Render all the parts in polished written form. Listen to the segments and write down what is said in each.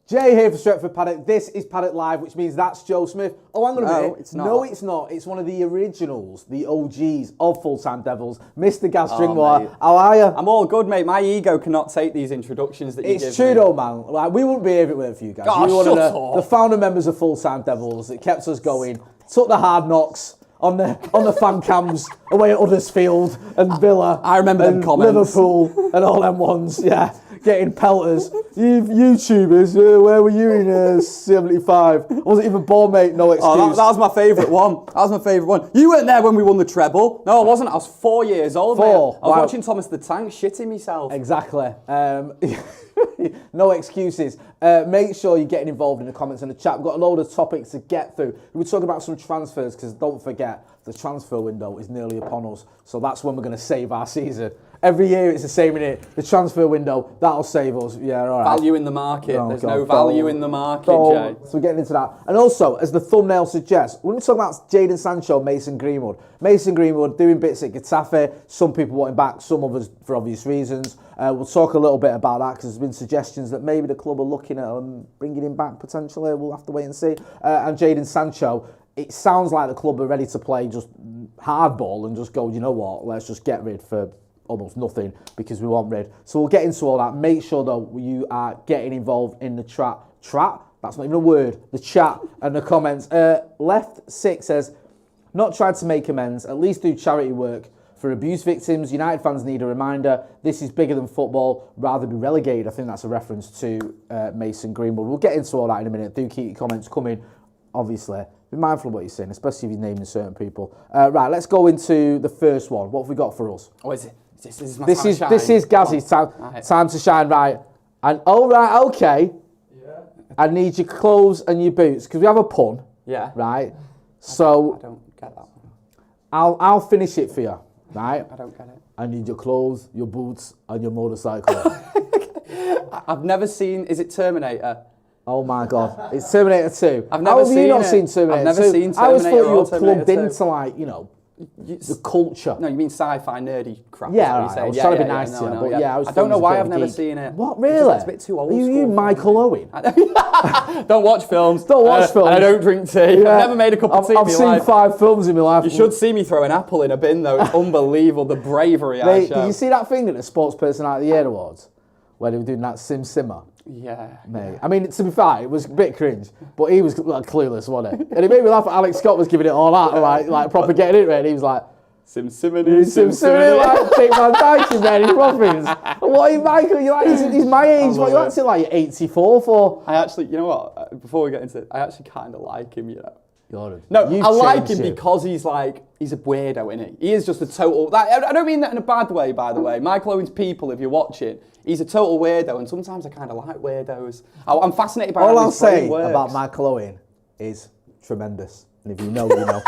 Jay here for Stretford Paddock. This is Paddock Live, which means that's Joe Smith. Oh, hang on a minute. It's not. No, it's not. It's one of the originals, the OGs of Full-Time Devils, Mr. Gaz Drinkwater. How are you? I'm all good, mate. My ego cannot take these introductions that you give me. It's true though, man. Like, we wouldn't be here if it weren't for you guys. Oh, You were one shut of the founder members of Full-Time Devils. It kept us going. Took the hard knocks on the fan cams away at Huddersfield and Villa. I remember them comments. Liverpool and all them ones, yeah. Getting pelters. You YouTubers, where were you in 75? Wasn't even born, mate, no excuse. Oh, that was my favourite one. That was my favourite one. You weren't there when we won the treble. No, I wasn't. I was 4 years old, mate. I was watching Thomas the Tank shitting myself. Exactly. No excuses. Make sure you're getting involved in the comments and the chat. We've got a load of topics to get through. We're talking about some transfers because don't forget, the transfer window is nearly upon us. So that's when we're going to save our season. Every year it's the same in it. The transfer window, that'll save us. Yeah, all right. Value in the market. There's no value in the market, Jay. So we're getting into that. And also, as the thumbnail suggests, we're going to talk about Jadon Sancho, Mason Greenwood. Mason Greenwood doing bits at Getafe. Some people want him back, some others for obvious reasons. We'll talk a little bit about that because there's been suggestions that maybe the club are looking at bringing him back potentially. We'll have to wait and see. And Jadon Sancho, it sounds like the club are ready to play just hardball and just go, you know what, let's just get rid for almost nothing because we want rid. So we'll get into all that. Make sure though you are getting involved in the chat. That's not even a word. The chat and the comments. Left 6 says, not trying to make amends, at least do charity work for abuse victims. United fans need a reminder. This is bigger than football. Rather be relegated. I think that's a reference to Mason Greenwood. We'll get into all that in a minute. Do keep your comments coming. Obviously, be mindful of what you're saying, especially if you're naming certain people. Right, let's go into the first one. What have we got for us? Oh, is it? This is Gazi's time to shine, right? And okay. Yeah. I need your clothes and your boots because we have a pun. Yeah. Right. So I don't get that one. I'll finish it for you. Right. I don't get it. I need your clothes, your boots, and your motorcycle. I've never seen. Is it Terminator? Oh my God! It's Terminator 2. I've never seen not seen Terminator 2? I've never seen Terminator. I always thought you were plugged Terminator 2. into like the culture. No, you mean sci-fi nerdy crap. Yeah, right. I was trying to be nice to you, but yeah, I don't know why I've never seen it. What, really? It's a bit too old Are school. you Michael Owen? Don't watch films. Don't watch films. And I don't drink tea. Yeah. I've never made a cup of tea in my life. I've seen 5 films in my life. You should see me throw an apple in a bin though. It's unbelievable, the bravery I show. Did you see that thing at the Sports Personality of the Year Awards where they were doing that simmer? Yeah. Mate. I mean, to be fair, it was a bit cringe, but he was like, clueless, wasn't he? And it made me laugh. Alex Scott was giving it all out, like proper getting it ready. He was like, Simsimony, like Dick Van Dyke in there, he's Robbins. What are you, Michael? You're like, he's my age. What are you acting like? You're 84 for? I actually, you know what? Before we get into it, I actually kind of like him, you know. No, I like him because he's a weirdo, isn't he? He is just a total. I don't mean that in a bad way, by the way. Michael Owen's people, if you're watching, he's a total weirdo, and sometimes I kind of like weirdos. I'm fascinated by all how I'll his brain say works. about Michael Owen is tremendous, and if you know, you know.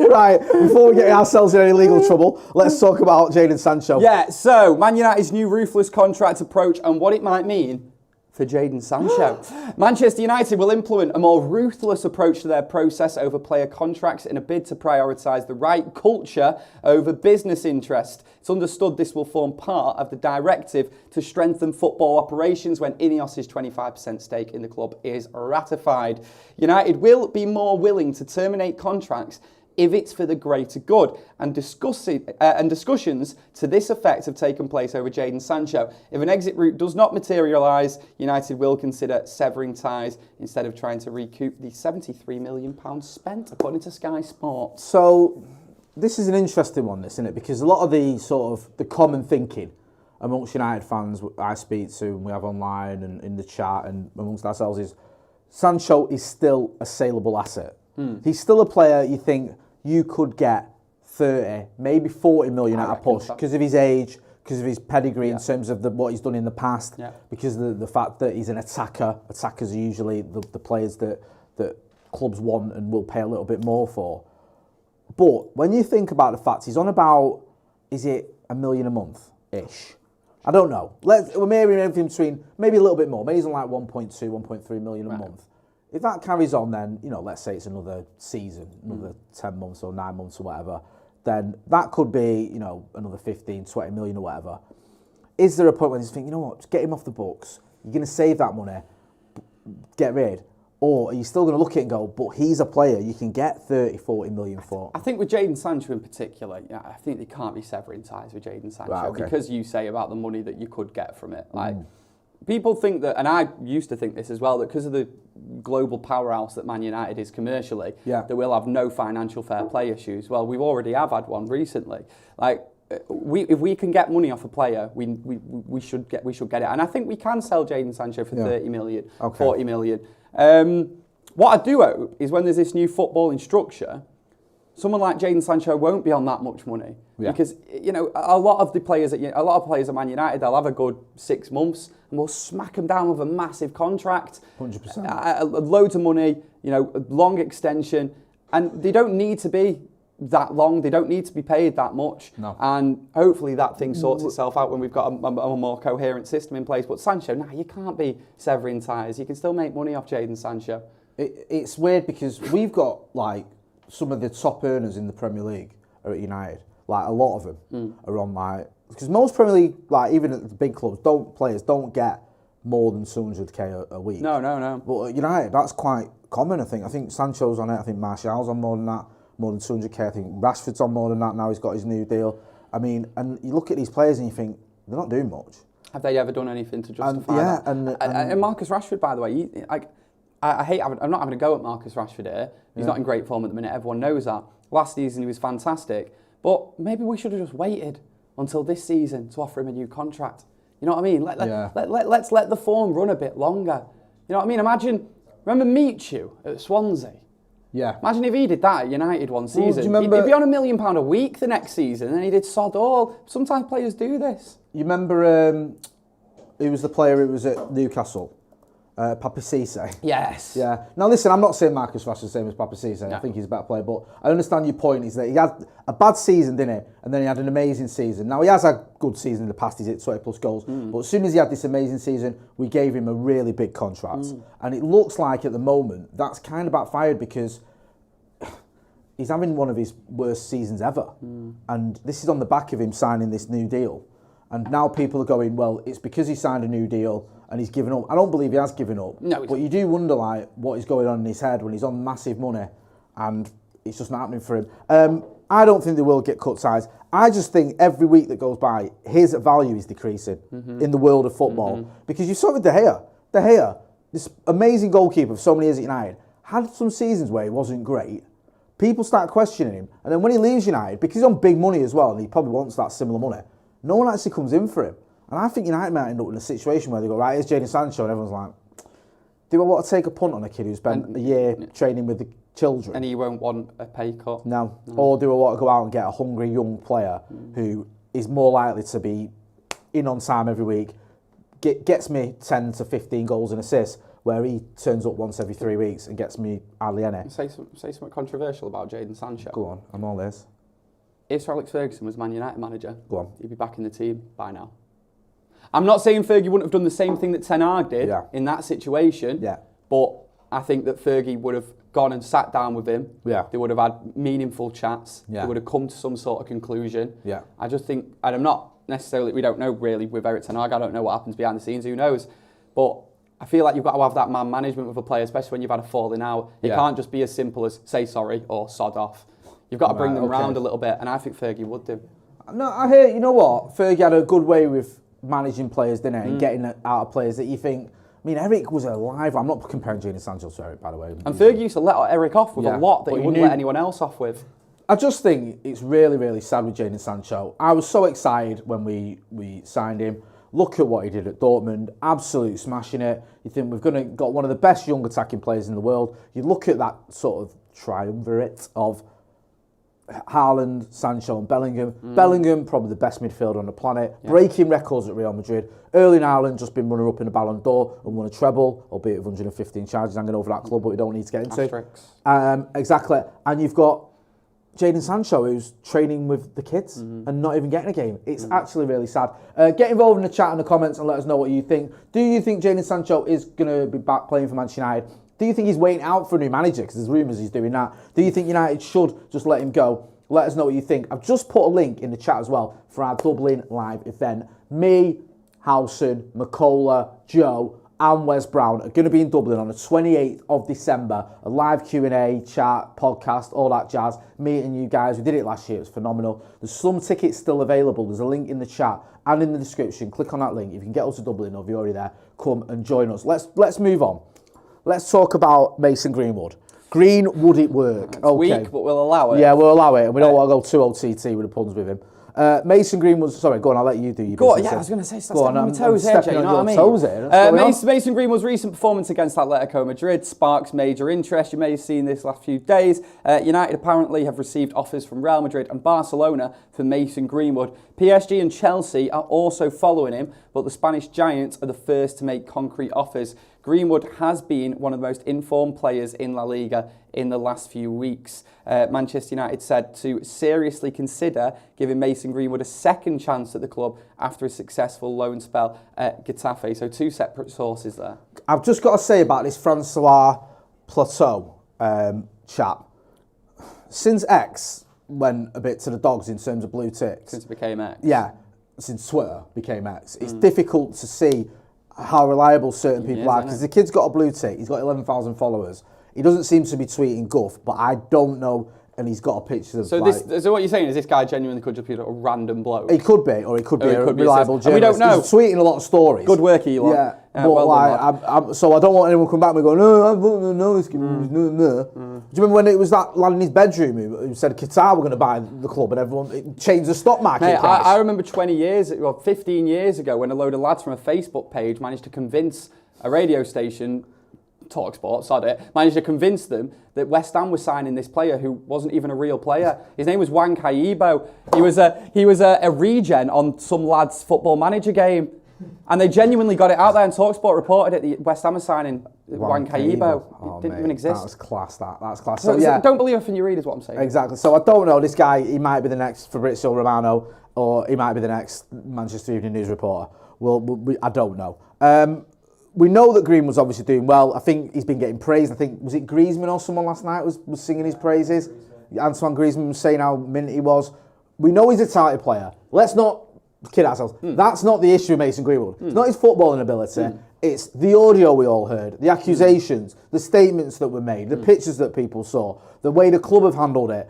Right, before we get ourselves in any legal trouble, let's talk about Jadon Sancho. Yeah, so Man United's new ruthless contract approach and what it might mean for Jadon Sancho. Manchester United will implement a more ruthless approach to their process over player contracts in a bid to prioritise the right culture over business interest. It's understood this will form part of the directive to strengthen football operations when Ineos's 25% stake in the club is ratified. United will be more willing to terminate contracts if it's for the greater good, and discussions to this effect have taken place over Jadon Sancho. If an exit route does not materialise, United will consider severing ties instead of trying to recoup the £73 million spent, according to Sky Sports. So this is an interesting one, this, isn't it? Because a lot of the common thinking amongst United fans I speak to and we have online and in the chat and amongst ourselves is Sancho is still a saleable asset. He's still a player you think you could get 30, maybe 40 million at a push because of his age, because of his pedigree in terms of what he's done in the past, because of the fact that he's an attacker. Attackers are usually the players that clubs want and will pay a little bit more for. But when you think about the fact he's on about, is it $1 million a month-ish? I don't know. We're maybe anything between, maybe a little bit more. Maybe he's on like 1.2, 1.3 million a month. If that carries on, then, let's say it's another season, another 10 months or 9 months or whatever, then that could be, another 15, 20 million or whatever. Is there a point when you think, you know what, just get him off the books, you're going to save that money, get rid, or are you still going to look at it and go, but he's a player you can get 30, 40 million for? I think with Jadon Sancho in particular, I think they can't be severing ties with Jadon Sancho, right, okay. because you say about the money that you could get from it. Like, people think that, and I used to think this as well, that because of the global powerhouse that Man United is commercially, that we'll have no financial fair play issues. Well, we've already have had one recently. Like, if we can get money off a player, we should get it. And I think we can sell Jadon Sancho for 30 million, 40 million. What I do hope is when there's this new footballing structure, someone like Jadon Sancho won't be on that much money, because a lot of players at Man United, they'll have a good 6 months and we'll smack them down with a massive contract, 100%, loads of money, long extension, and they don't need to be that long. They don't need to be paid that much. No. And hopefully that thing sorts itself out when we've got a more coherent system in place. But Sancho, you can't be severing ties. You can still make money off Jadon Sancho. It's weird because we've got some of the top earners in the Premier League are at United. A lot of them are on because most Premier League, even at the big clubs, players don't get more than 200k a week. No. But at United, that's quite common. I think Sancho's on it. I think Martial's on more than that. More than 200k. I think Rashford's on more than that now. He's got his new deal. I mean, and you look at these players and you think they're not doing much. Have they ever done anything to justify that? And Marcus Rashford, by the way, I'm not having a go at Marcus Rashford here. He's not in great form at the minute. Everyone knows that. Last season he was fantastic, but maybe we should have just waited until this season to offer him a new contract. You know what I mean? Let's let the form run a bit longer. You know what I mean? Remember Michu at Swansea? Yeah. Imagine if he did that at United one season. Do you remember, he'd be on £1 million a week the next season, and he did sod all. Sometimes players do this. You remember who was the player who was at Newcastle? Papa Cisse. Yes. Yeah. Now listen, I'm not saying Marcus Rashford's the same as Papa Cisse. No. I think he's a better player, but I understand your point is that he had a bad season, didn't he? And then he had an amazing season. Now he has had good season in the past. He's hit 20 plus goals. But as soon as he had this amazing season, we gave him a really big contract. And it looks like at the moment that's kind of backfired because he's having one of his worst seasons ever. And this is on the back of him signing this new deal. And now people are going, well, it's because he signed a new deal and he's given up. I don't believe he has given up. No, but you do wonder what is going on in his head when he's on massive money and it's just not happening for him. I don't think they will get cut ties. I just think every week that goes by, his value is decreasing in the world of football. Because you saw with De Gea. De Gea, this amazing goalkeeper for so many years at United, had some seasons where he wasn't great. People start questioning him. And then when he leaves United, because he's on big money as well, and he probably wants that similar money, no one actually comes in for him. And I think United might end up in a situation where they go, right, here's Jadon Sancho, and everyone's like, do I want to take a punt on a kid who spent a year training with the children? And he won't want a pay cut. No. Or do I want to go out and get a hungry young player who is more likely to be in on time every week, gets me 10 to 15 goals and assists, where he turns up once every 3 weeks and gets me hardly any. Say something controversial about Jadon Sancho. Go on, I'm all ears. If Sir Alex Ferguson was Man United manager, go on, he'd be back in the team by now. I'm not saying Fergie wouldn't have done the same thing that Ten Hag did in that situation, but I think that Fergie would have gone and sat down with him. They would have had meaningful chats. They would have come to some sort of conclusion. I just think, and I'm not necessarily, we don't know really with Eric Ten Hag, I don't know what happens behind the scenes, who knows, but I feel like you've got to have that man management with a player, especially when you've had a falling out. It can't just be as simple as say sorry or sod off. You've got to bring them round a little bit, and I think Fergie would do. No, I hear, you know what? Fergie had a good way with managing players, didn't he? And getting out of players that you think, I mean, Eric was alive. I'm not comparing Jadon Sancho to Eric, by the way. And Fergie used to let Eric off with a lot that he wouldn't let anyone else off with. I just think it's really, really sad with Jadon Sancho. I was so excited when we signed him. Look at what he did at Dortmund, absolute smashing it. You think we've got one of the best young attacking players in the world. You look at that sort of triumvirate of Haaland, Sancho and Bellingham. Bellingham, probably the best midfielder on the planet, breaking records at Real Madrid. Erling Haaland just been runner-up in the Ballon d'Or and won a treble, albeit with 115 charges hanging over that club, but we don't need to get into. Exactly. And you've got Jadon Sancho, who's training with the kids and not even getting a game. It's actually really sad. Get involved in the chat and the comments and let us know what you think. Do you think Jadon Sancho is going to be back playing for Manchester United? Do you think he's waiting out for a new manager? Because there's rumours he's doing that. Do you think United should just let him go? Let us know what you think. I've just put a link in the chat as well for our Dublin live event. Me, Howson, McCullough, Joe and Wes Brown are going to be in Dublin on the 28th of December. A live Q&A, chat, podcast, all that jazz. Meeting you guys. We did it last year. It was phenomenal. There's some tickets still available. There's a link in the chat and in the description. Click on that link. If you can get us to Dublin or if you're already there, come and join us. Let's move on. Let's talk about Mason Greenwood. Would it work? It's weak, but we'll allow it. Yeah, we'll allow it. And we don't want to go too OTT with the puns with him. Mason Greenwood, sorry, go on, I'll let you do your business. Yeah, I was going to say, go on, I'm toes here, stepping you know on what I your mean? toes here. Mason Greenwood's recent performance against Atletico Madrid sparks major interest. You may have seen this last few days. United apparently have received offers from Real Madrid and Barcelona for Mason Greenwood. PSG and Chelsea are also following him, but the Spanish giants are the first to make concrete offers. Greenwood has been one of the most informed players in La Liga in the last few weeks. Manchester United said to seriously consider giving Mason Greenwood a second chance at the club after a successful loan spell at Getafe. So two separate sources there. I've just got to say about this Francois Plateau chap. Since X went a bit to the dogs in terms of blue ticks. Since it became X. Yeah, since Twitter became X. It's difficult to see how reliable certain people are, because the kid's got a blue tick, he's got 11,000 followers. He doesn't seem to be tweeting guff, but I don't know, and he's got a picture of so what you're saying is this guy genuinely could just be a random bloke? He could be, or he could be a reliable journalist. We don't know. He's tweeting a lot of stories. Good work, Elon. Yeah, but so I don't want anyone to come back and go, no, I don't know this kid. Do you remember when it was that lad in his bedroom who said Qatar were going to buy the club and everyone changed the stock market price? I remember 15 years ago when a load of lads from a Facebook page managed to convince a radio station, TalkSport, sod it, managed to convince them that West Ham was signing this player who wasn't even a real player. His name was Wan Kaibo. He was a regen on some lad's football manager game. And they genuinely got it out there, and TalkSport reported it. The West Ham was signing Wan Kaibo. It didn't even exist. That's class, that's class. So yeah. Don't believe everything you read is what I'm saying. Exactly. So I don't know, this guy, he might be the next Fabrizio Romano, or he might be the next Manchester Evening News reporter. I don't know. We know that Greenwood's obviously doing well. I think he's been getting praised. I think, was it Griezmann or someone last night was singing his praises? Antoine Griezmann was saying how mint he was. We know he's a talented player. Let's not kid ourselves. That's not the issue with Mason Greenwood. It's not his footballing ability. It's the audio we all heard, the accusations, the statements that were made, the pictures that people saw, the way the club have handled it,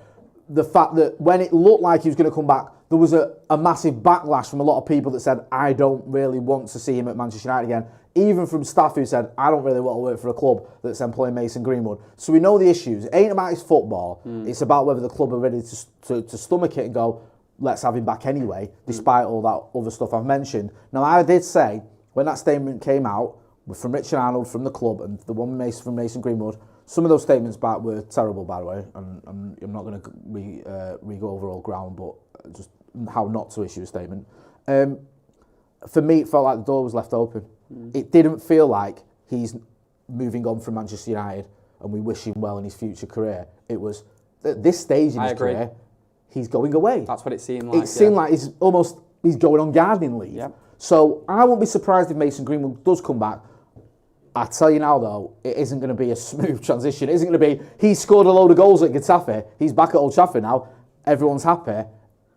the fact that when it looked like he was going to come back, there was a massive backlash from a lot of people that said, I don't really want to see him at Manchester United again. Even from staff who said, I don't really want to work for a club that's employing Mason Greenwood. So we know the issues. It ain't about his football. It's about whether the club are ready to stomach it and go, let's have him back anyway, despite all that other stuff I've mentioned. Now, I did say, when that statement came out, from Richard Arnold, from the club, and the one from Mason Greenwood, some of those statements back were terrible, by the way, and I'm not going to re-go over all ground, but just how not to issue a statement. For me, it felt like the door was left open. It didn't feel like he's moving on from Manchester United and we wish him well in his future career. It was, at this stage in his career, he's going away. That's what it seemed like. It seemed like he's going on gardening leave. Yep. So I won't be surprised if Mason Greenwood does come back. I tell you now, though, it isn't going to be a smooth transition. It isn't going to be, he scored a load of goals at Getafe, he's back at Old Trafford now, everyone's happy.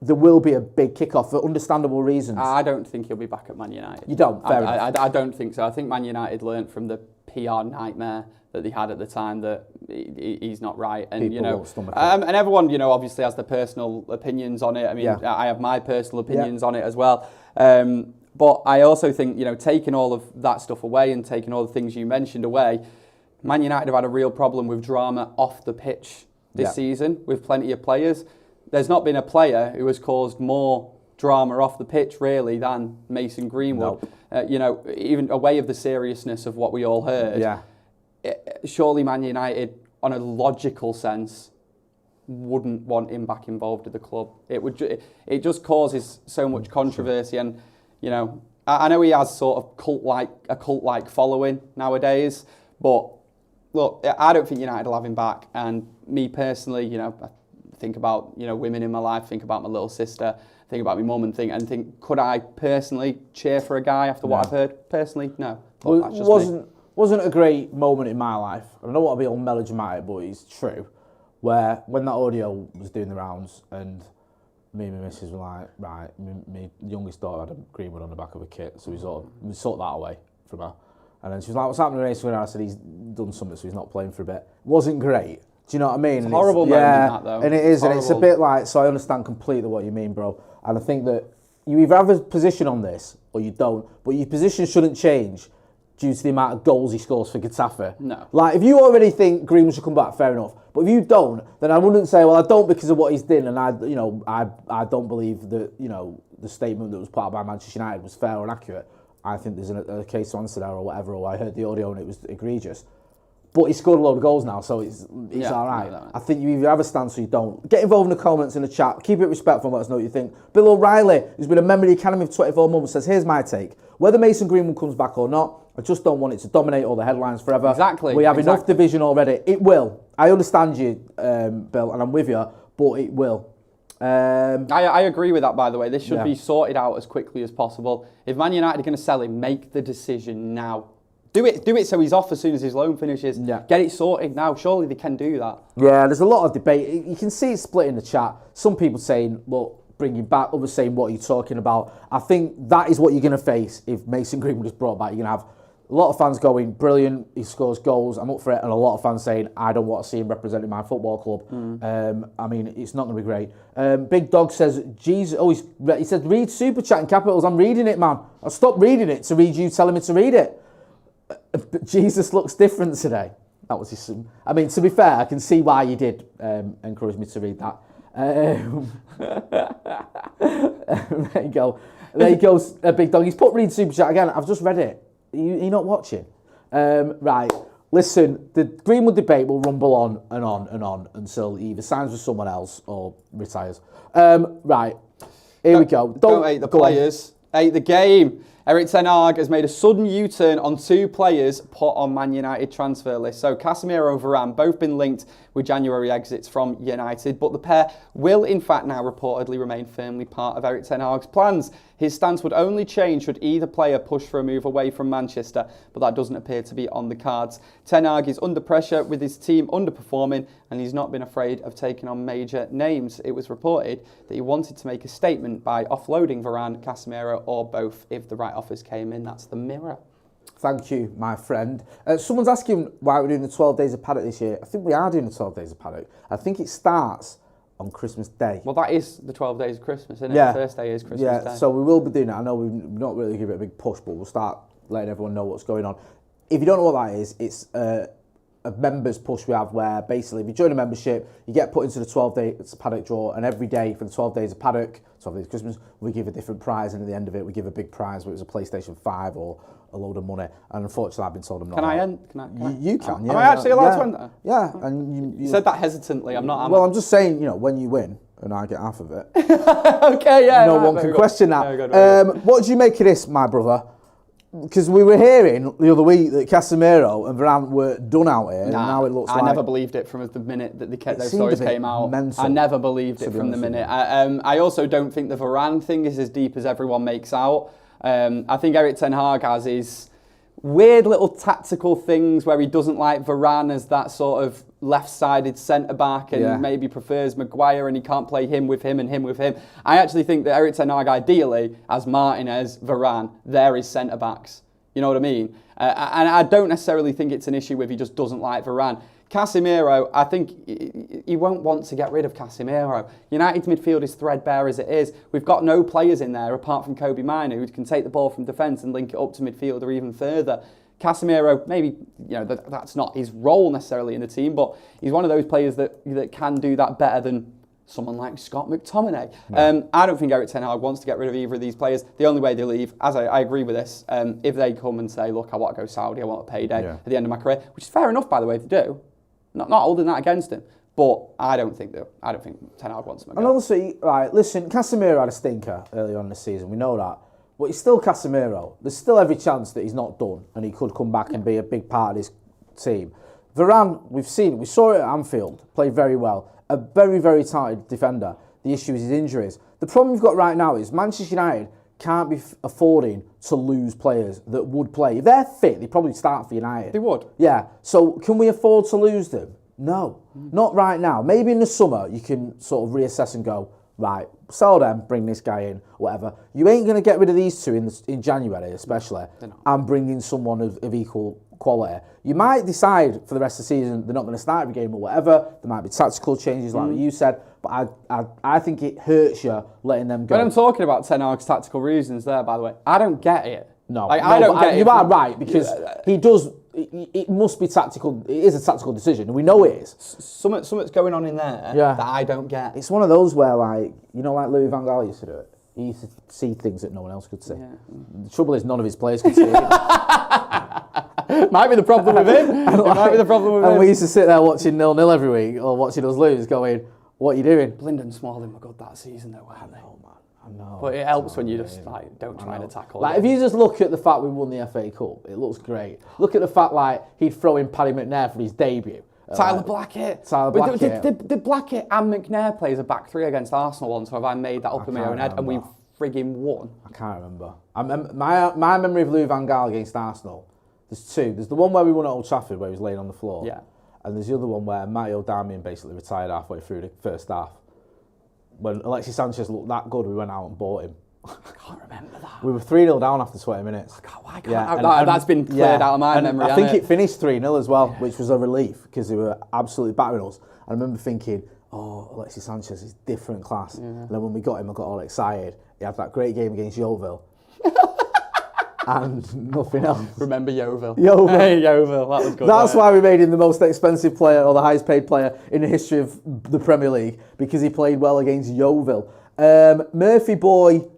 There will be a big kick-off for understandable reasons. I don't think he'll be back at Man United. You don't? Fair enough. I don't think so. I think Man United learnt from the PR nightmare that they had at the time that he's not right. And people, you know, and everyone, you know, obviously has their personal opinions on it. I mean, I have my personal opinions on it as well. But I also think, you know, taking all of that stuff away and taking all the things you mentioned away, Man United have had a real problem with drama off the pitch this season with plenty of players. There's not been a player who has caused more drama off the pitch, really, than Mason Greenwood. Nope. You know, even away of the seriousness of what we all heard. Yeah. Surely Man United, on a logical sense, wouldn't want him back involved at the club. It just causes so much controversy, and you know, I know he has sort of a cult-like following nowadays, but look, I don't think United will have him back. And me personally, you know, I think about, you know, women in my life, think about my little sister, think about my mum, and think, could I personally cheer for a guy after what I've heard? Personally, no. Well, it wasn't a great moment in my life. I don't want to be all melodramatic, but it's true. Where when that audio was doing the rounds and me and my missus were like, right, my youngest daughter had a Greenwood on the back of a kit, so we sort that away from her. And then she was like, what's happening to Mason Greenwood? I said, he's done something, so he's not playing for a bit. Wasn't great. Do you know what I mean? It's a horrible moment, that, though. And it is, and it's a bit like, so I understand completely what you mean, bro. And I think that you either have a position on this or you don't, but your position shouldn't change due to the amount of goals he scores for Getafe. No. Like, if you already think Greenwood should come back, fair enough. But if you don't, then I wouldn't say, well, I don't because of what he's done, and I don't believe that, the statement that was put out by Manchester United was fair and accurate. I think there's a case to answer there or whatever, or I heard the audio and it was egregious. But he scored a load of goals now, so it's all right. I think you either have a stance or you don't. Get involved in the comments in the chat. Keep it respectful and let us know what you think. Bill O'Reilly, who's been a member of the Academy for 24 months, says, here's my take. Whether Mason Greenwood comes back or not, I just don't want it to dominate all the headlines forever. Exactly. We have enough division already. It will. I understand you, Bill, and I'm with you, but it will. I agree with that, by the way. This should be sorted out as quickly as possible. If Man United are going to sell him, make the decision now. Do it so he's off as soon as his loan finishes. Yeah. Get it sorted now. Surely they can do that. Yeah, there's a lot of debate. You can see it split in the chat. Some people saying, look, bring him back. Others saying, what are you talking about? I think that is what you're going to face if Mason Greenwood is brought back. You're going to have a lot of fans going, brilliant, he scores goals, I'm up for it. And a lot of fans saying, I don't want to see him representing my football club. I mean, it's not going to be great. Big Dog says, Jesus, he said, read Super Chat in capitals. I'm reading it, man. I stopped reading it to read you telling me to read it. Jesus looks different today. That was his. I mean, to be fair, I can see why you did encourage me to read that. There you go. There he goes, Big Dog. He's put read Super Chat again. I've just read it. You're not watching. Right. Listen, the Greenwood debate will rumble on and on and on until he either signs with someone else or retires. Right. Here we go. Don't hate the players. Hate the game. Erik ten Hag has made a sudden U-turn on two players put on Man United transfer list. So Casemiro and Varan both been linked with January exits from United, but the pair will in fact now reportedly remain firmly part of Erik ten Hag's plans. His stance would only change should either player push for a move away from Manchester, but that doesn't appear to be on the cards. Ten Hag is under pressure with his team underperforming, and he's not been afraid of taking on major names. It was reported that he wanted to make a statement by offloading Varan, Casemiro, or both if the right offers came in. That's the Mirror. Thank you, my friend. Someone's asking why we're doing the 12 days of Paddock this year. I think we are doing the 12 days of Paddock. I think it starts on Christmas Day. Well, that is the 12 days of Christmas, isn't it? Yeah. The first day is Christmas Day. Yeah, so we will be doing that. I know we've not really given it a big push, but we'll start letting everyone know what's going on. If you don't know what that is, it's a members push we have where basically if you join a membership, you get put into the 12 days Paddock draw, and every day for the 12 days of Paddock, 12 days of Christmas, we give a different prize, and at the end of it, we give a big prize, whether it's a PlayStation 5 or a load of money. And unfortunately, I've been told I'm not. Can I end? You can, yeah. Am I actually allowed to enter? Yeah. And you said that hesitantly. I'm not. Well, I'm just saying, when you win, and I get half of it. Okay, yeah. No one can question that. What do you make of this, my brother? Because we were hearing the other week that Casemiro and Varan were done out here, and now it looks like... I never believed it from the minute that those stories came out. Mental, I never believed it from the minute. I also don't think the Varan thing is as deep as everyone makes out. I think Erik ten Hag has his weird little tactical things where he doesn't like Varan as that sort of left-sided centre-back and maybe prefers Maguire and he can't play him with him and him with him. I actually think that Erik ten Hag ideally has Martinez, Varan, they're his centre-backs. You know what I mean? And I don't necessarily think it's an issue if he just doesn't like Varan. Casemiro, I think he won't want to get rid of Casemiro. United's midfield is threadbare as it is. We've got no players in there apart from Kobe Mino who can take the ball from defence and link it up to midfield or even further. Casemiro, maybe that's not his role necessarily in the team, but he's one of those players that can do that better than someone like Scott McTominay. No. I don't think Erik ten Hag wants to get rid of either of these players. The only way they leave, as I agree with this, if they come and say, look, I want to go Saudi, I want a payday at the end of my career, which is fair enough, by the way, if they do. Not holding that against him, but I don't think ten Hag wants him. And obviously, right, listen, Casemiro had a stinker early on in the season. We know that, but he's still Casemiro. There's still every chance that he's not done, and he could come back and be a big part of this team. Varan, we saw it at Anfield, played very well. A very, very talented defender. The issue is his injuries. The problem we've got right now is Manchester United can't be affording to lose players that would play. If they're fit, they'd probably start for United. They would. Yeah. So can we afford to lose them? No. Not right now. Maybe in the summer you can sort of reassess and go, right, sell them, bring this guy in, whatever. You ain't going to get rid of these two in January, especially, and bring in someone of equal quality. You might decide for the rest of the season they're not going to start every game or whatever. There might be tactical changes, like you said, but I think it hurts you letting them go. When I'm talking about Ten Hag's tactical reasons there, by the way, I don't get it. No, I don't get it. You are right, because he does. It must be tactical. It is a tactical decision, and we know it is. Something's going on in there that I don't get. It's one of those where, like, you know, like Louis van Gaal used to do it. He used to see things that no one else could see. Yeah. The trouble is, none of his players could see it. Might be the problem with him. Might be the problem with him. And we used to sit there watching 0-0 every week, or watching us lose, going, "What are you doing?" Blind and Smalling were good that season, though, weren't they? Oh man, I know. But it helps when you just don't try and tackle. Like, if you just look at the fact we won the FA Cup, it looks great. Look at the fact, like, he'd throw in Paddy McNair for his debut. Tyler Blackett. Did Blackett and McNair play as a back three against Arsenal once, or have I made that up in my own head and we frigging won? I can't remember. My memory of Louis van Gaal against Arsenal, there's two. There's the one where we won at Old Trafford where he was laying on the floor. Yeah. And there's the other one where Mario Darmian basically retired halfway through the first half. When Alexis Sanchez looked that good, we went out and bought him. I can't remember that. We were 3-0 down after 20 minutes. Why can't that's been cleared out of my memory. I think it finished 3-0 as well, which was a relief because they were absolutely battering us. I remember thinking, oh, Alexis Sanchez is different class. Yeah. And then when we got him, I got all excited. He had that great game against Yeovil. And nothing else. Remember Yeovil? Hey, Yeovil, that was good. That's why we made him the most expensive player or the highest paid player in the history of the Premier League, because he played well against Yeovil. Murphy Boy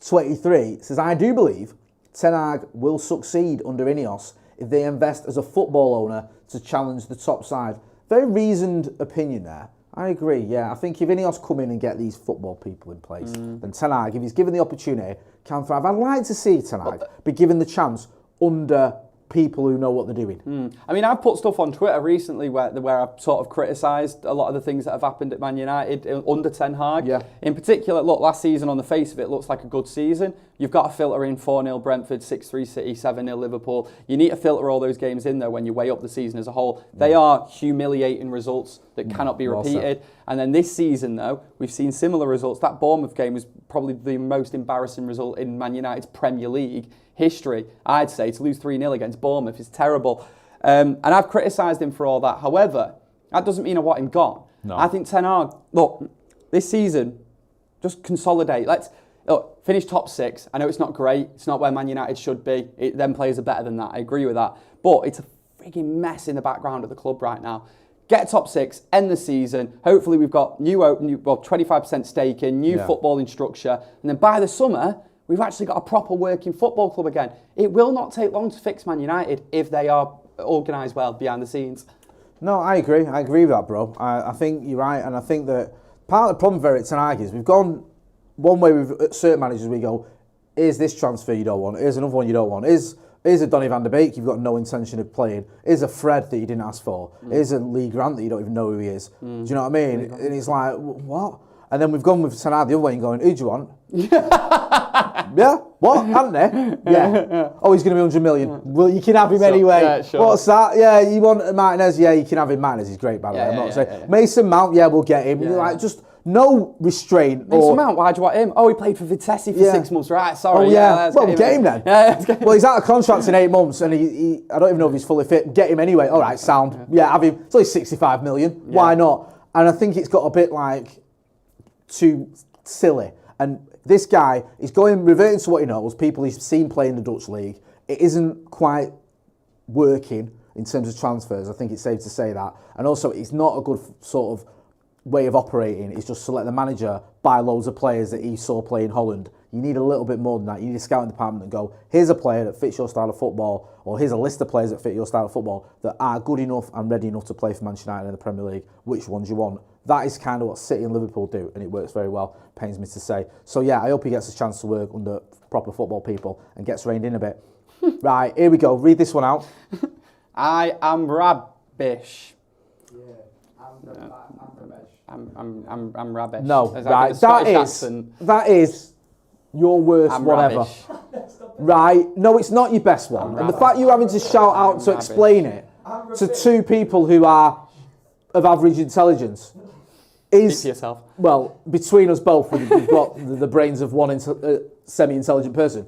23 says, I do believe Ten Hag will succeed under Ineos if they invest as a football owner to challenge the top side. Very reasoned opinion there. I agree, yeah. I think if Ineos come in and get these football people in place, then Ten Hag, if he's given the opportunity, can thrive. I'd like to see Ten Hag be given the chance under people who know what they're doing. I mean, I've put stuff on Twitter recently where I've sort of criticised a lot of the things that have happened at Man United under Ten Hag. Yeah. In particular, look, last season on the face of it looks like a good season. You've got to filter in 4-0 Brentford, 6-3 City, 7-0 Liverpool. You need to filter all those games in there when you weigh up the season as a whole. They are humiliating results that cannot be repeated. And then this season, though, we've seen similar results. That Bournemouth game was probably the most embarrassing result in Man United's Premier League history, I'd say. To lose 3-0 against Bournemouth is terrible. And I've criticised him for all that. However, that doesn't mean I want him gone. No. I think Ten Hag, look, this season, just consolidate. Let's finish top six. I know it's not great. It's not where Man United should be. Them players are better than that. I agree with that. But it's a freaking mess in the background of the club right now. Get top six, end the season. Hopefully we've got new 25% stake in, new footballing structure. And then by the summer, we've actually got a proper working football club again. It will not take long to fix Man United if they are organised well behind the scenes. No, I agree. I agree with that, bro. I think you're right. And I think that part of the problem for Ten Hag is we've gone one way with certain managers. We go, here's this transfer you don't want. Here's another one you don't want. Here's a Donny van der Beek you've got no intention of playing. Here's a Fred that you didn't ask for. Here's a Lee Grant that you don't even know who he is. Do you know what I mean? And it's like, what? And then we've gone with Ten Hag the other way and going, who do you want? Yeah? What? Anthony? Yeah. Oh, he's going to be 100 million. Well, you can have him anyway. Yeah, sure. What's that? Yeah, you want Martinez? Yeah, you can have him. Martinez is great, by the way. I'm not saying. Mason Mount, yeah, we'll get him. Like, just no restraint. Mason Mount, why do you want him? Oh, he played for Vitesse for 6 months, right? Sorry. Oh, yeah. Well, get him then. Yeah, well, he's out of contract in 8 months, and he I don't even know if he's fully fit. Get him anyway. All right, sound. Yeah, have him. It's only 65 million. Why not? And I think it's got a bit like too silly. And this guy is reverting to what he knows, people he's seen play in the Dutch league. It isn't quite working in terms of transfers. I think it's safe to say that. And also, it's not a good sort of way of operating. It's just to let the manager buy loads of players that he saw play in Holland. You need a little bit more than that. You need a scouting department and go, here's a player that fits your style of football, or here's a list of players that fit your style of football that are good enough and ready enough to play for Manchester United in the Premier League. Which ones you want? That is kind of what City and Liverpool do, and it works very well, pains me to say. So yeah, I hope he gets a chance to work under proper football people and gets reined in a bit. Right, here we go. Read this one out. I am rubbish. Yeah, I'm rubbish. I'm rubbish. No, right, that is your worst whatever. Right, no, it's not your best one. And the fact you're having to shout out to explain it to two people who are of average intelligence Speak to yourself. Well, between us both, we've got the brains of one semi-intelligent person.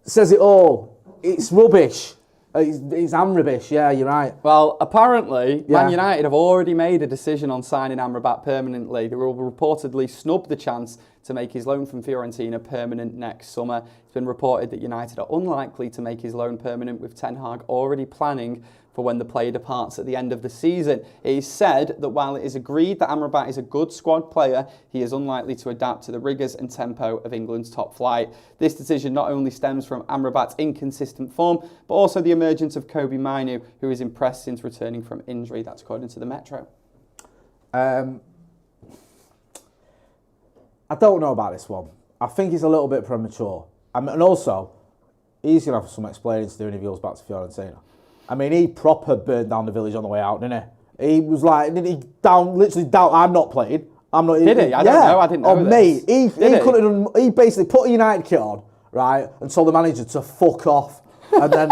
Says it all. It's rubbish. It's Amrabish, yeah, you're right. Well, apparently, Yeah. Man United have already made a decision on signing Amrabat permanently. They will reportedly snub the chance to make his loan from Fiorentina permanent next summer. It's been reported that United are unlikely to make his loan permanent, with Ten Hag already planning for when the player departs at the end of the season. It is said that while it is agreed that Amrabat is a good squad player, he is unlikely to adapt to the rigours and tempo of England's top flight. This decision not only stems from Amrabat's inconsistent form, but also the emergence of Kobe Mainu, who is impressed since returning from injury. That's according to the Metro. I don't know about this one. I think it's a little bit premature. And also, he's going to have some explaining to do when he goes back to Fiorentina. I mean, he proper burned down the village on the way out, didn't he? He was like, literally down, I'm not playing. I'm not. Did he? I don't know. I didn't know this. Mate, he he basically put a United kit on, right, and told the manager to fuck off. And then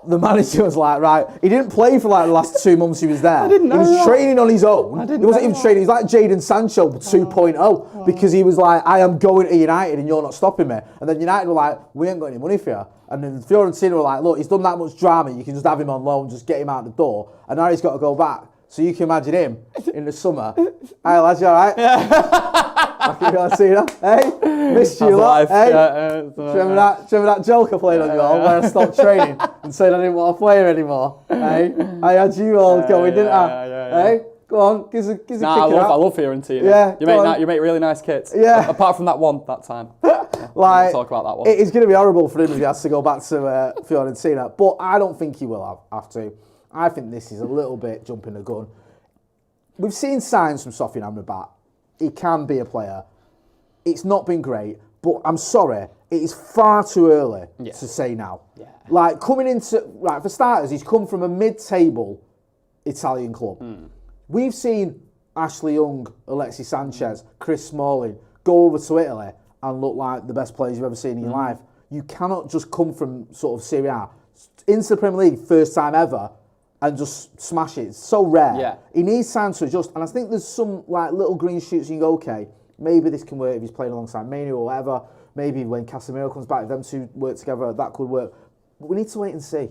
the manager was like, right, he didn't play for like the last 2 months he was there. I didn't know He was that. training on his own. He wasn't even training. He was like Jadon Sancho 2.0 because he was like, I am going to United and you're not stopping me. And then United were like, we ain't got any money for you. And then Fiorentina were like, look, he's done that much drama, you can just have him on loan, just get him out the door. And now he's got to go back. So you can imagine him in the summer. Hey lads, you alright? Back at Fiorentina. Hey? Missed you lot. Hey? Remember that joke I played on you all where I stopped training and said I didn't want to play anymore? Hey? I had you all going, didn't I? Hey? Go on, give us a kick. I love Fiorentina. Yeah, you make really nice kits. Yeah. Apart from that one, that time. Like, talk about that one. It's going to be horrible for him if he has to go back to Fiorentina, but I don't think he will have to. I think this is a little bit jumping the gun. We've seen signs from Sofian Amrabat. He can be a player. It's not been great, but I'm sorry, it is far too early to say now. Yeah. Like, coming into, right, for starters, he's come from a mid-table Italian club. We've seen Ashley Young, Alexis Sanchez, Chris Smalling go over to Italy and look like the best players you've ever seen in your life. You cannot just come from sort of Serie A into the Premier League first time ever and just smash it. It's so rare. Yeah. He needs time to adjust, and I think there's some like little green shoots. You can go, okay, maybe this can work if he's playing alongside Manu or whatever. Maybe when Casemiro comes back, if them two work together, that could work. But we need to wait and see.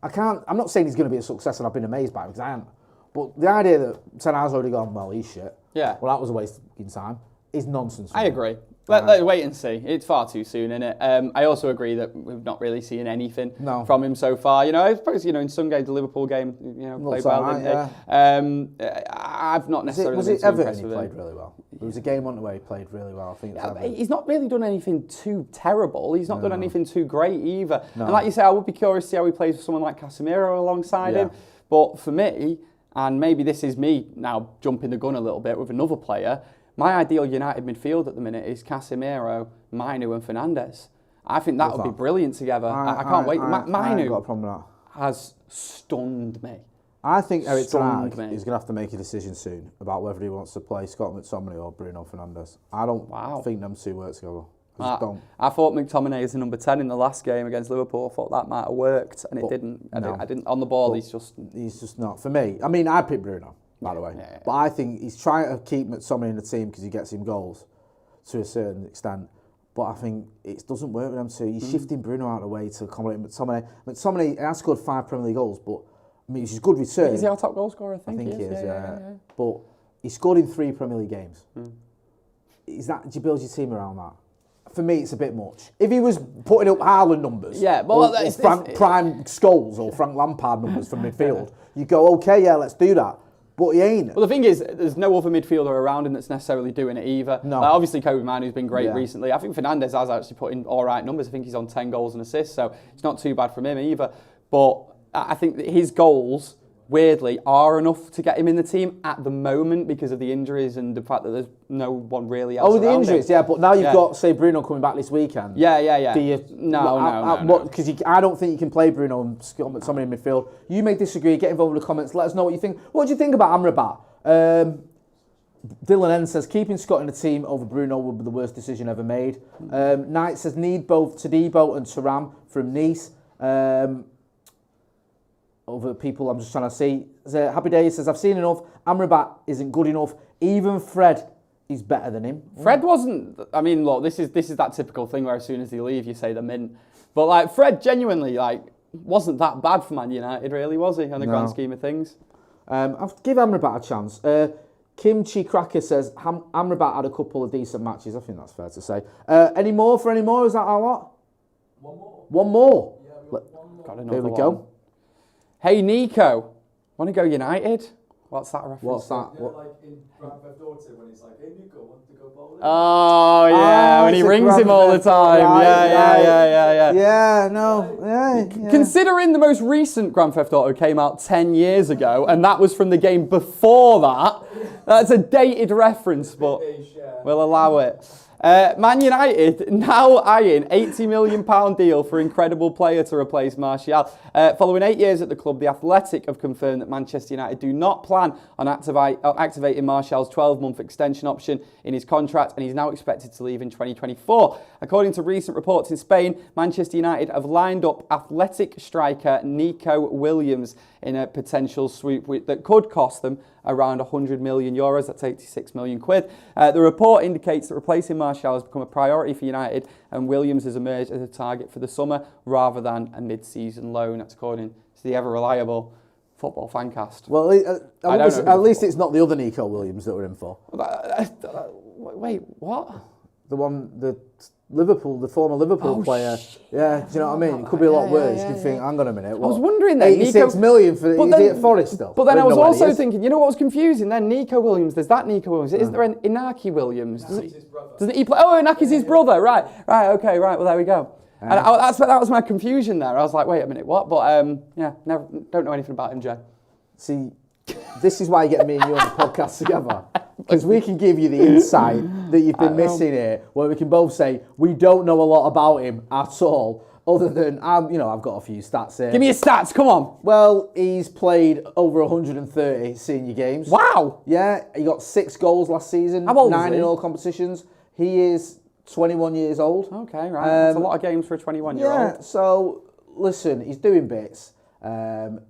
I'm not saying he's going to be a success, and I've been amazed by him because I am. But the idea that Ten Hag's already gone, well, he's shit. Yeah. Well, that was a waste of time. Is nonsense. I agree. Let's wait and see. It's far too soon, isn't it? I also agree that we've not really seen anything from him so far. You know, I suppose, in some games, the Liverpool game, played well, didn't he? I've not necessarily was been it too Everton impressed he with played him. really well? There was a game on the way he played really well. I think it's He's not really done anything too terrible. He's not done anything too great either. No. And like you say, I would be curious to see how he plays with someone like Casemiro alongside him. But for me, and maybe this is me now jumping the gun a little bit with another player, my ideal United midfield at the minute is Casemiro, Mainu and Fernandes. I think that would be brilliant together. I can't wait. Mainu got a problem with that. has stunned me. I think Eric Ten Hag is going to have to make a decision soon about whether he wants to play Scott McTominay or Bruno Fernandes. I don't think them two work together. I thought McTominay as a number 10 in the last game against Liverpool. I thought that might have worked, and it didn't. I didn't. On the ball, he's just not for me. I mean, I'd pick Bruno, by the way, but I think he's trying to keep McTominay in the team because he gets him goals to a certain extent. But I think it doesn't work with them two. He's shifting Bruno out of the way to accommodate McTominay. McTominay has scored 5 Premier League goals, but I mean, it's a good return. Is he our top goal scorer? I think he is. Yeah. But he scored in 3 Premier League games. Is that? Do you build your team around that? For me, it's a bit much. If he was putting up Haaland numbers, or Frank Prime Scholes or Frank Lampard numbers from midfield, you go, okay, yeah, let's do that. But he ain't. Well, the thing is, there's no other midfielder around him that's necessarily doing it either. No. Obviously, Kobe Manu's been great recently. I think Fernandes has actually put in all right numbers. I think he's on 10 goals and assists, so it's not too bad from him either. But I think that his goals, weirdly, are enough to get him in the team at the moment because of the injuries and the fact that there's no one really else. Oh, the injuries, but now you've got, say, Bruno coming back this weekend. Yeah. Do you, No. Because I don't think you can play Bruno and somebody in midfield. You may disagree, get involved with the comments, let us know what you think. What do you think about Amrabat? Dylan N says, keeping Scott in the team over Bruno would be the worst decision ever made. Knight says, need both Todibo and Thuram from Nice. other people I'm just trying to see. Happy Day says, I've seen enough. Amrabat isn't good enough. Even Fred is better than him. Fred wasn't. I mean, look, this is that typical thing where as soon as they leave, you say they're mint. But like Fred, genuinely, like wasn't that bad for Man United, really, was he? On the grand scheme of things. I'll give Amrabat a chance. Kimchi Cracker says Amrabat had a couple of decent matches. I think that's fair to say. Any more? Is that our lot? One more. Yeah, we got one more. Got another There we one. go. Hey Nico, want to go United? What's that reference? What's that? You know, like in Grand Theft Auto when he's like, hey Nico, want to go bowling? Oh yeah, when he it's a rings him Grand all the Theft, time. right, Yeah. Yeah, no. Yeah. Considering the most recent Grand Theft Auto came out 10 years ago, and that was from the game before that, that's a dated reference, but we'll allow it. Man United now eyeing £80 million deal for incredible player to replace Martial. Following 8 years at the club, The Athletic have confirmed that Manchester United do not plan on activating Martial's 12-month extension option in his contract, and he's now expected to leave in 2024. According to recent reports in Spain, Manchester United have lined up Athletic striker Nico Williams in a potential swoop that could cost them around €100 million. That's 86 million quid. The report indicates that replacing Martial has become a priority for United, and Williams has emerged as a target for the summer rather than a mid-season loan. That's according to the ever-reliable Football Fancast. Well, at least it's not the other Nico Williams that we're in for. Wait, what? The Liverpool, the former Liverpool player. Yeah, do you know what I mean? It could be a lot worse. You could think, hang on a minute. What? I was wondering then. 86 million for is he at Forest still? But then I was also thinking, you know what was confusing then? Nico Williams, there's that Nico Williams. Is there an Inaki Williams? Doesn't he play? Oh, Inaki's his brother. Right, okay, right. Well, there we go. And that was my confusion there. I was like, wait a minute, what? But don't know anything about him, Jay. See, this is why you get me and you on the podcast together. Because we can give you the insight that you've been missing here, where we can both say we don't know a lot about him at all, other than I've got a few stats here. Give me your stats, come on. Well, he's played over 130 senior games. Wow. Yeah, he got 6 goals last season. How old is 9 he? in all competitions. He is 21 years old. Okay, right. That's a lot of games for a 21-year-old. Yeah. So listen, he's doing bits.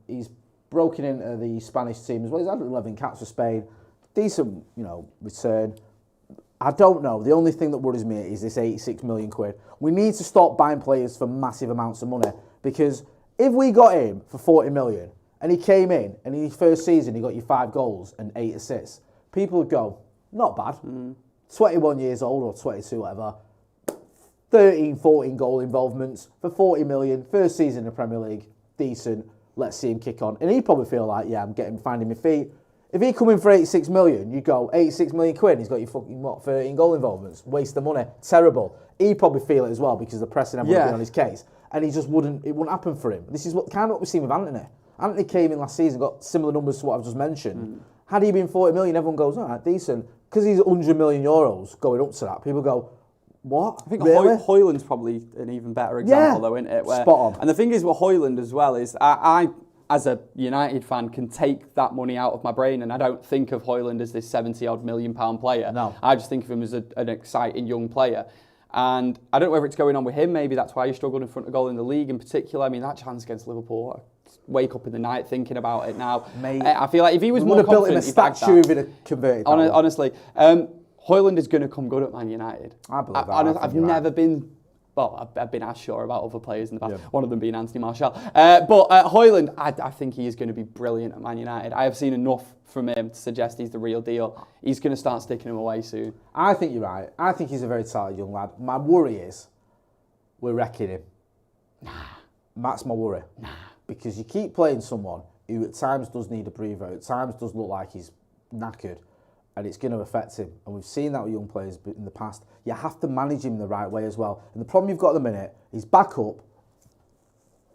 He's broken into the Spanish team as well. He's had 11 caps for Spain. Decent, return. I don't know. The only thing that worries me is this 86 million quid. We need to stop buying players for massive amounts of money, because if we got him for 40 million and he came in and in his first season he got you 5 goals and 8 assists, people would go, not bad. 21 years old or 22, whatever. 13, 14 goal involvements for 40 million. First season in the Premier League, decent. Let's see him kick on. And he'd probably feel like, yeah, I'm finding my feet. If he come in for 86 million, you go, 86 million quid, he's got you fucking, 13 goal involvements, waste of money, terrible. He'd probably feel it as well, because the pressing everyone on his case, and he just wouldn't happen for him. This is what we've seen with Anthony. Anthony came in last season, got similar numbers to what I've just mentioned. Had he been 40 million, everyone goes, all right, decent. Because he's 100 million euros going up to that, people go, what? I think really? Højlund's probably an even better example, though, isn't it? Spot on. And the thing is with Højlund as well is I as a United fan, can take that money out of my brain, and I don't think of Højlund as this 70-odd million pound player. No. I just think of him as an exciting young player. And I don't know whether it's going on with him. Maybe that's why he struggled in front of goal in the league in particular. I mean, that chance against Liverpool, I wake up in the night thinking about it now. Mate, I feel like if he was more would have built him confident, a he'd bag statue if that. he'd have converted that. Honestly, Højlund is going to come good at Man United. I believe that. I've never been... Well, I've been as sure about other players in the past, Yeah. one of them being Anthony Martial. But Højlund, I think he is going to be brilliant at Man United. I have seen enough from him to suggest he's the real deal. He's going to start sticking him away soon. I think you're right. I think he's a very talented young lad. My worry is we're wrecking him. Nah. That's my worry. Nah. Because you keep playing someone who at times does need a breather, at times does look like he's knackered, and it's going to affect him. And we've seen that with young players in the past. You have to manage him the right way as well. And the problem you've got at the minute, his backup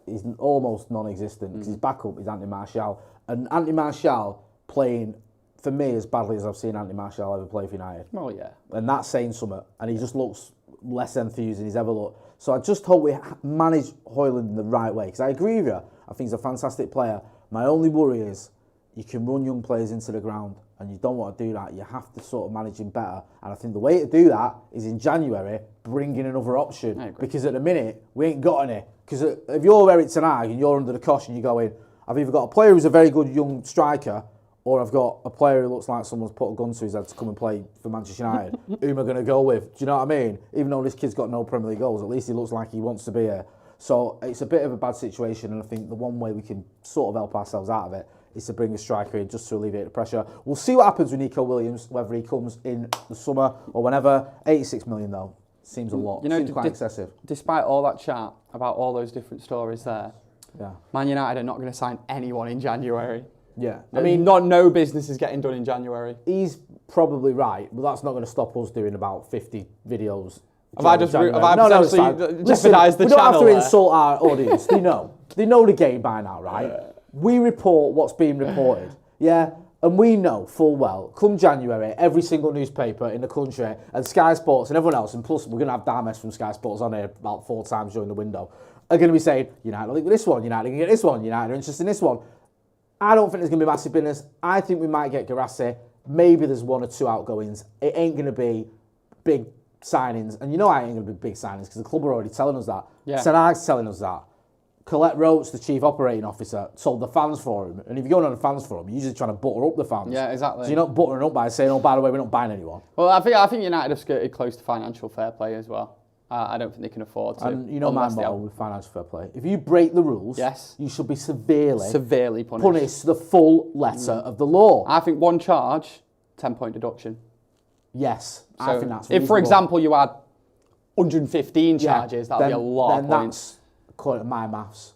is almost non-existent, because his backup is Anthony Martial. And Anthony Martial playing, for me, as badly as I've seen Anthony Martial ever play for United. Oh, yeah. And that's saying something. And he just looks less enthused than he's ever looked. So I just hope we manage Højlund in the right way. Because I agree with you. I think he's a fantastic player. My only worry is you can run young players into the ground, and you don't want to do that. You have to sort of manage him better. And I think the way to do that is in January, bring in another option. I agree. Because at the minute, we ain't got any. Because if you're Eric Ten Hag and you're under the cosh and you're going, I've either got a player who's a very good young striker, or I've got a player who looks like someone's put a gun to his head to come and play for Manchester United. Who am I going to go with? Do you know what I mean? Even though this kid's got no Premier League goals, at least he looks like he wants to be here. So it's a bit of a bad situation, and I think the one way we can sort of help ourselves out of it is to bring a striker in just to alleviate the pressure. We'll see what happens with Nico Williams, whether he comes in the summer or whenever. 86 million though, seems a lot. Seems quite excessive. Despite all that chat about all those different stories there, Man United are not going to sign anyone in January. Yeah, I mean, no business is getting done in January. He's probably right, but that's not going to stop us doing about 50 videos. Have I potentially jeopardised the channel? We don't have to insult our audience. They know the game by now, right? We report what's being reported, and we know full well, come January, every single newspaper in the country and Sky Sports and everyone else, and plus we're going to have Darmes from Sky Sports on here about 4 times during the window, are going to be saying, United will link with this one, United can get this one, United are interested in this one. I don't think there's going to be massive business. I think we might get Gazi. Maybe there's 1 or 2 outgoings. It ain't going to be big signings. And you know I ain't going to be big signings because the club are already telling us that. Yeah. Senag's telling us that. Colette Roach, the chief operating officer, told the fans forum. And if you're going on the fans forum, you're usually trying to butter up the fans. Yeah, exactly. So you're not buttering up by saying, oh, by the way, we're not buying anyone. Well, I think United have skirted close to financial fair play as well. I don't think they can afford to. And you know my motto with financial fair play. If you break the rules, you should be severely punished to the full letter of the law. I think 1 charge, 10-point deduction. Yes, so I think that's reasonable. If, for example, you had 115 charges, that would be a lot of points. That's, according to my maths,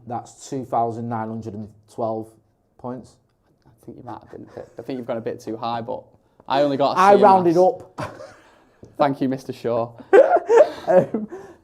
that's 2,912 points. I think you might have been I think you've gone a bit too high, but I only got I rounded up. Thank you, Mr. Shaw.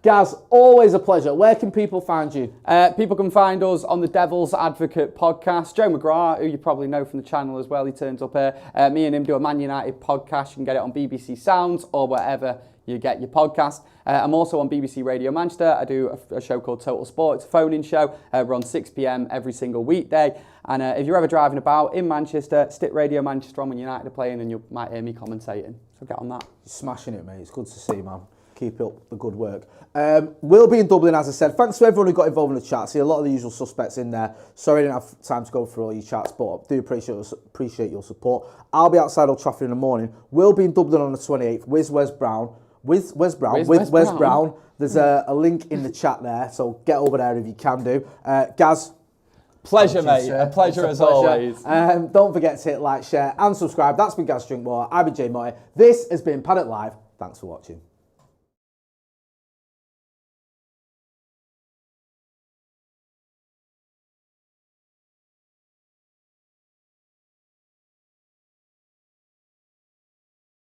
Gaz, always a pleasure. Where can people find you? People can find us on the Devil's Advocate podcast. Joe McGrath, who you probably know from the channel as well, he turns up here. Me and him do a Man United podcast. You can get it on BBC Sounds or wherever you get your podcast. I'm also on BBC Radio Manchester. I do a show called Total Sport. It's a phone-in show. We're on 6 p.m. every single weekday. And if you're ever driving about in Manchester, stick Radio Manchester on when United are playing and you might hear me commentating. So get on that. You're smashing it, mate. It's good to see, man. Keep up the good work. We'll be in Dublin, as I said. Thanks to everyone who got involved in the chat. See a lot of the usual suspects in there. Sorry I didn't have time to go through all your chats, but I do appreciate your support. I'll be outside Old Trafford in the morning. We'll be in Dublin on the 28th with Wes Brown. With Wes Brown. There's a link in the chat there, so get over there if you can do. Gaz. Pleasure, mate. A pleasure as always. Don't forget to hit like, share and subscribe. That's been Gaz Drinkwater. I've been Jay Motti. This has been Paddock Live. Thanks for watching.